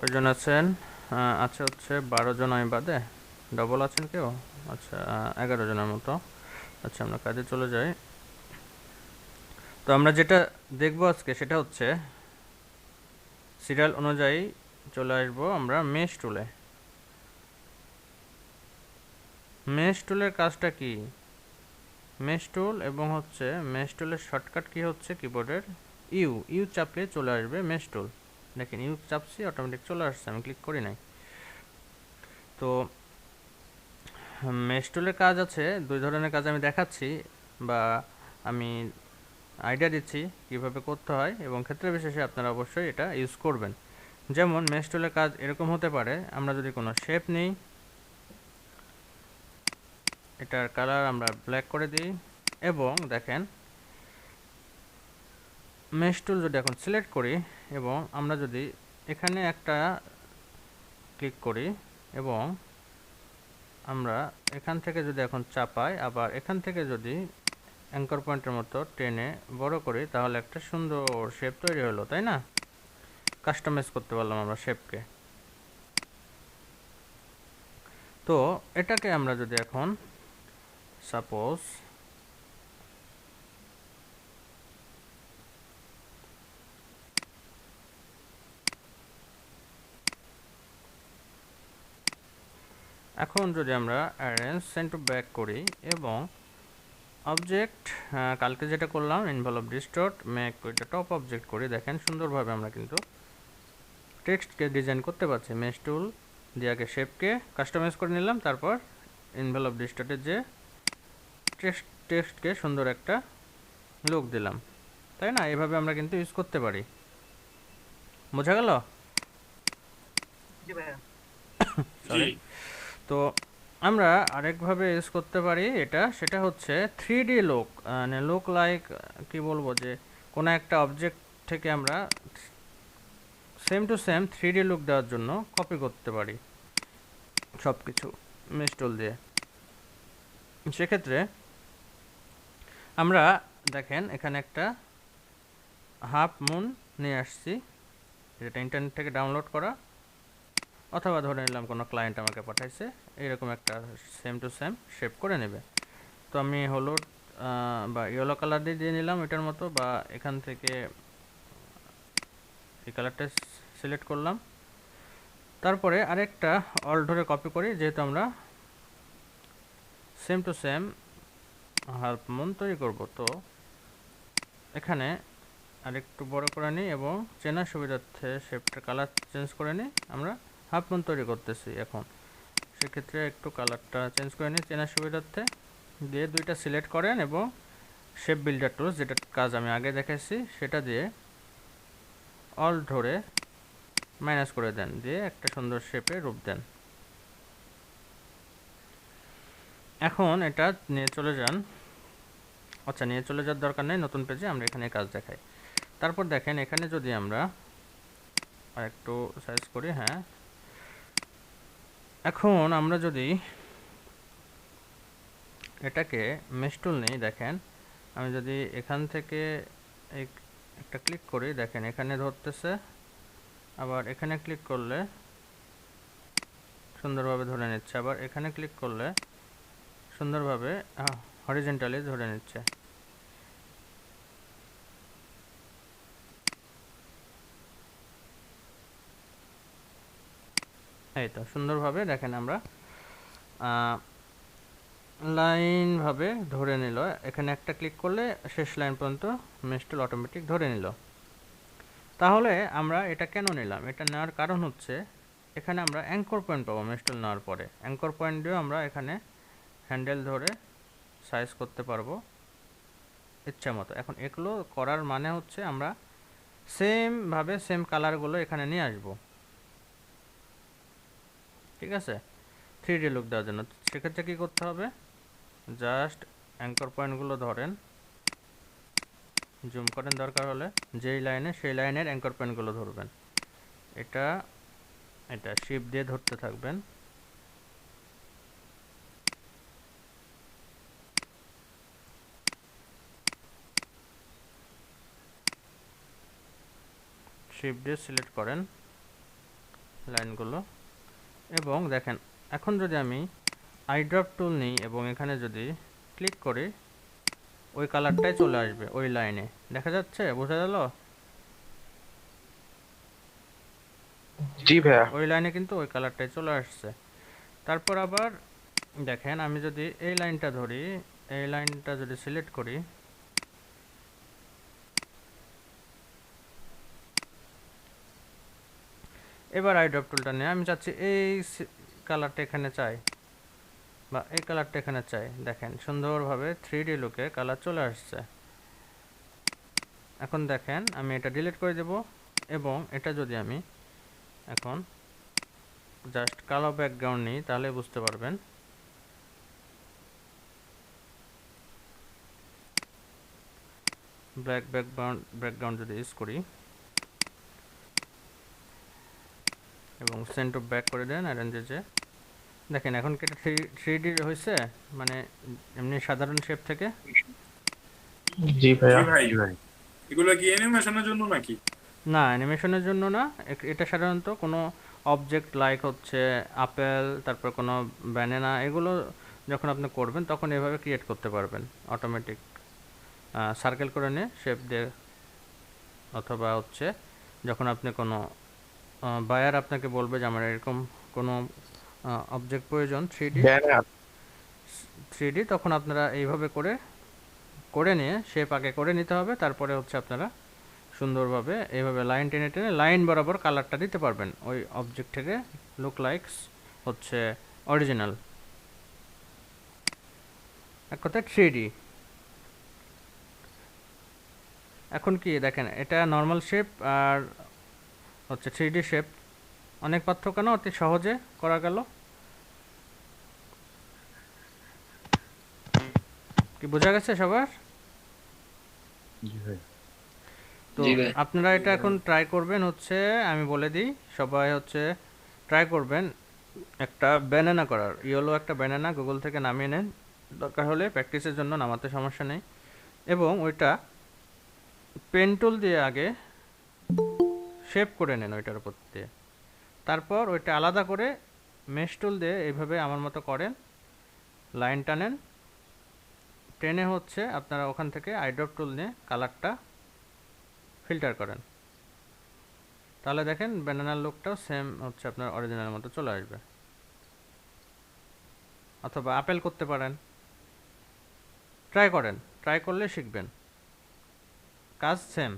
কয়জন আছেন? আছে হচ্ছে 12 জন আমি বাদে। ডবল আছেন কেউ? আচ্ছা, 11 জনের মতো। আচ্ছা, আমরা কাজে চলে যাই। তো আমরা যেটা দেখবো আজকে সেটা হচ্ছে সিরিয়াল অনুযায়ী চলে আসবো আমরা মেশ টুলে। মেশ টুলের কাজটা কি? মেশ টুল এবং হচ্ছে মেশ টুলের শর্টকাট কি হচ্ছে কিবোর্ডের ইউ চাপলে চলে আসবে মেশ টুল। দেখেন ইউ চাপছি, অটোমেটিক চলে আসছে, আমি ক্লিক করি নাই। তো মেশ টুলের কাজ আছে দুই ধরনের কাজ আমি দেখাচ্ছি, বা আমি আইডিয়া দিচ্ছি কিভাবে করতে হয়, এবং ক্ষেত্রে বিশেষে আপনারা অবশ্যই এটা ইউজ করবেন। যেমন মেশ টুলের কাজ এরকম হতে পারে, আমরা যদি কোনো শেপ নিই, এটার কালার আমরা ব্ল্যাক করে দিই, এবং দেখেন মেশ টুল যদি এখন সিলেক্ট করি এবং আমরা যদি এখানে একটা ক্লিক করি এবং আমরা এখান থেকে যদি এখন চাপাই, আবার এখান থেকে যদি অ্যাঙ্কর পয়েন্টের মতো টেনে বড় করি, তাহলে একটা সুন্দর শেপ তৈরি হলো, তাই না? কাস্টমাইজ করতে পারলাম আমরা শেপকে। তো এটাকে আমরা যদি এখন সাপোজ এখন যদি আমরা অ্যারেঞ্জ সেন্ড টু ব্যাক করি এবং অবজেক্ট কালকে যেটা করলাম ইনভলভ ডিস্টর্ট মেক এটা টপ অবজেক্ট করি, দেখেন সুন্দরভাবে আমরা কিন্তু টেক্সটকে ডিজাইন করতে পারছি। মেশ টুল দিয়ে আগে শেপকে কাস্টমাইজ করে নিলাম, তারপর ইনভলভ ডিস্টর্টের যে টেক্সটকে সুন্দর একটা লুক দিলাম, তাই না? এভাবে আমরা কিন্তু ইউজ করতে পারি। বোঝা গেল? সরি। তো আমরা আরেকভাবে ইউজ করতে পারি এটা, সেটা হচ্ছে 3D লুক, মানে লুক লাইক, কি বলবো, যে কোনো একটা অবজেক্ট থেকে আমরা same to same 3D look দেওয়ার জন্য কপি করতে পারি সব কিছু মেশ টুল দিয়ে। সেক্ষেত্রে আমরা দেখেন এখানে একটা হাফ মুন নিয়ে আসছি, যেটা ইন্টারনেট থেকে ডাউনলোড করা, অথবা ধরে নিলাম কোনো ক্লায়েন্ট আমাকে পাঠাইছে, এরকম একটা সেম টু সেম শেপ করে নেবে। তো আমি হলুদ বা ইয়েলো কালার দিয়ে নিলাম এটার মতো, বা এখান থেকে এই কালারটা সিলেক্ট করলাম। তারপরে আরেকটা অল ধরে কপি করি, যেহেতু আমরা same to same half moon তৈরি করব। তো এখানে আরেকটু বড় করে নিই এবং চেনার সুবিধার্থে শেপটার কালার চেঞ্জ করে নিই। আমরা হাফ মুন তৈরি করতেছি এখন, সেক্ষেত্রে একটু কালারটা চেঞ্জ করে নিই চেনার সুবিধার্থে। দিয়ে দুইটা সিলেক্ট করেন এবং শেপ বিল্ডার টুলস, যেটা কাজ আমি আগে দেখাইছি, সেটা দিয়ে অল ধরে মাইনাস করে দেন, দিয়ে একটা সুন্দর শেপে রূপ দেন। এখন এটা নিয়ে চলে যান, আচ্ছা নিয়ে চলে যাওয়ার দরকার নেই, নতুন পেজে আমরা এখানে কাজ দেখাই। তারপর দেখেন এখানে যদি আমরা আরেকটু সাইজ করি, হ্যাঁ, এখন আমরা যদি এটাকে মেশ টুল নেই, দেখেন আমি যদি এখান থেকে একটা ক্লিক করি, দেখেন এখানে ধরতেছে, আবার এখানে ক্লিক করলে সুন্দরভাবে ধরে নিচ্ছে, আবার এখানে ক্লিক করলে সুন্দরভাবে হরিজেন্টালি ধরে নিচ্ছে। এই তো সুন্দরভাবে দেখেন আমরা লাইনভাবে ধরে নিল। এখানে একটা ক্লিক করলে শেষ লাইন পর্যন্ত মেশ টুল অটোমেটিক ধরে নিল। তাহলে আমরা এটা কেন নিলাম? এটা নেওয়ার কারণ হচ্ছে এখানে আমরা অ্যাঙ্কর পয়েন্ট পাবো মেশ টুল নেওয়ার পরে। অ্যাঙ্কর পয়েন্ট দিয়েও আমরা এখানে হ্যান্ডেল ধরে সাইজ করতে পারবো ইচ্ছা মতো। এখন এগুলো করার মানে হচ্ছে আমরা সেমভাবে সেম কালারগুলো এখানে নিয়ে আসবো, ঠিক আছে, 3D লুক দেওয়ার জন্য। সেক্ষেত্রে কী করতে হবে? জাস্ট অ্যাঙ্কর পয়েন্টগুলো ধরেন, জুম করেন দরকার হলে, যেই লাইনে সেই লাইনের অ্যাঙ্কর পয়েন্টগুলো ধরবেন। এটা এটা শিপ দিয়ে ধরতে থাকবেন। শিপ দিয়ে সিলেক্ট করেন, লাইনগুলো। এবং দেখেন এখন যদি আমি আই ড্রপ টুল নিই এবং এখানে যদি ক্লিক করি, ওই কালারটাই চলে আসবে ওই লাইনে। দেখা যাচ্ছে, বোঝা গেল? জি ভাইয়া। ওই লাইনে কিন্তু ওই কালারটাই চলে আসছে। তারপর আবার দেখেন আমি যদি এই লাইনটা ধরি, এই লাইনটা যদি সিলেক্ট করি, এবার আই ড্রপ টুলটা নিয়ে আমি চাচ্ছি এই কালারটা এখানে চাই, বা এই কালারটা এখানে চাই। দেখেন সুন্দরভাবে 3D লুকে কালার চলে আসছে। এখন দেখেন আমি এটা ডিলিট করে দেব, এবং এটা যদি আমি এখন জাস্ট কালো ব্যাকগ্রাউন্ড নিই তাহলে বুঝতে পারবেন। ব্ল্যাক ব্যাকগ্রাউন্ড যদি ইউজ করি এবং সেন্ট অফ ব্যাক করে দেন অ্যারেঞ্জে, দেখেন এখন কি এটা 3D হয়েছে, মানে এমনি সাধারণ শেপ থেকে। জি জি ভাইয়া। ভাই, এগুলো কি অ্যানিমেশনের জন্য নাকি? না, অ্যানিমেশনের জন্য না। এটা সাধারণত কোনো অবজেক্ট লাইক হচ্ছে আপেল, তারপর কোনো ব্যানানা, এগুলো যখন আপনি করবেন তখন এভাবে ক্রিয়েট করতে পারবেন অটোমেটিক। সার্কেল করে নিয়ে শেপ দিয়ে, অথবা হচ্ছে যখন আপনি কোনো বায়ার আপনাকে বলবে যে আমার এরকম কোনো অবজেক্ট প্রয়োজন 3D, ব্যানার। তখন আপনারা এইভাবে করে করে নিয়ে শেপ আগে করে নিতে হবে। তারপরে হচ্ছে আপনারা সুন্দরভাবে এইভাবে লাইন টেনে টেনে লাইন বরাবর কালারটা দিতে পারবেন ওই অবজেক্ট থেকে। লুক লাইকস হচ্ছে অরিজিনাল, এক কথায় 3D। এখন কি দেখেন, এটা নর্মাল শেপ আর হচ্ছে 3D শেপ অনেক পার্থক্য না, অতি সহজে করা গেল। কি বোঝা গেছে সবার? জি ভাই। তো আপনারা এটা এখন ট্রাই করবেন, হচ্ছে আমি বলে দিই, সবাই হচ্ছে ট্রাই করবেন একটা ব্যানানা করার। ইয়েলো একটা ব্যানানা গুগল থেকে নামিয়ে নেন, দরকার হলে প্র্যাকটিসের জন্য নামাতে সমস্যা নেই। এবং ওইটা পেন টুল দিয়ে আগে শেপ করে নেন ওইটার উপর দিয়ে। তারপর ওইটা আলাদা করে মেশ টুল দিয়ে এইভাবে আমার মতো করেন, লাইন টানেন, টেনে হচ্ছে আপনারা ওখান থেকে আইড্রপ টুল নিয়ে কালারটা ফিল্টার করেন। তাহলে দেখেন ব্যানানার লুকটাও সেম হচ্ছে আপনার অরিজিনাল মতো চলে আসবে। অথবা আপেল করতে পারেন, ট্রাই করেন, ট্রাই করলে শিখবেন, কাজ সেম।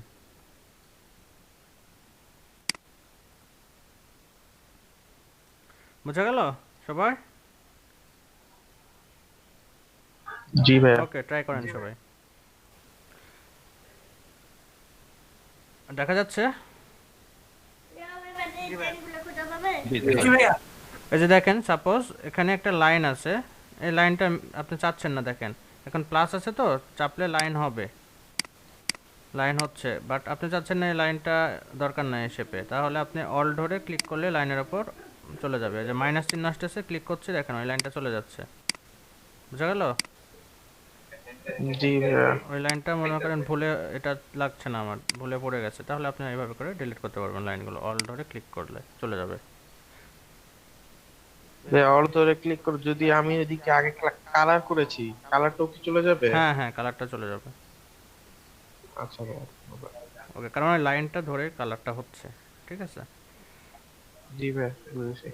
বোঝা গেল সবার? জি ভাইয়া। ওকে, ট্রাই করেন সবাই। দেখা যাচ্ছে? জি জি ভাই। ভাইয়া। এই যে দেখেন, সাপোজ এখানে একটা লাইন আছে, এই লাইনটা আপনি চাচ্ছেন না, দেখেন এখন প্লাস আছে তো, চাপলে লাইন হবে, লাইন হচ্ছে, বাট আপনি চাচ্ছেন না এই লাইনটা দরকার নাই শেপে, তাহলে আপনি অল ধরে ক্লিক করলে লাইনের ওপর চলে যাবে। যে মাইনাস চিহ্ন আসতেছে, ক্লিক করছে, দেখেন ওই লাইনটা চলে যাচ্ছে। বুঝা গেল? জি ভাইয়া। ওই লাইনটা মনে করেন ভুলে, এটা লাগছে না আমার, ভুলে পড়ে গেছে, তাহলে আপনি এইভাবে করে ডিলিট করতে পারবেন লাইনগুলো, অল ধরে ক্লিক করলে চলে যাবে। ভাইয়া অল ধরে ক্লিক করে যদি আমি এদিকে আগে কালার করেছি, কালারটাও কি চলে যাবে? হ্যাঁ হ্যাঁ, কালারটা চলে যাবে। আচ্ছা ভাইয়া। ওকে, কারণ ওই লাইনটা ধরে কালারটা হচ্ছে। ঠিক আছে। জি ভাইয়া, বুঝেছি।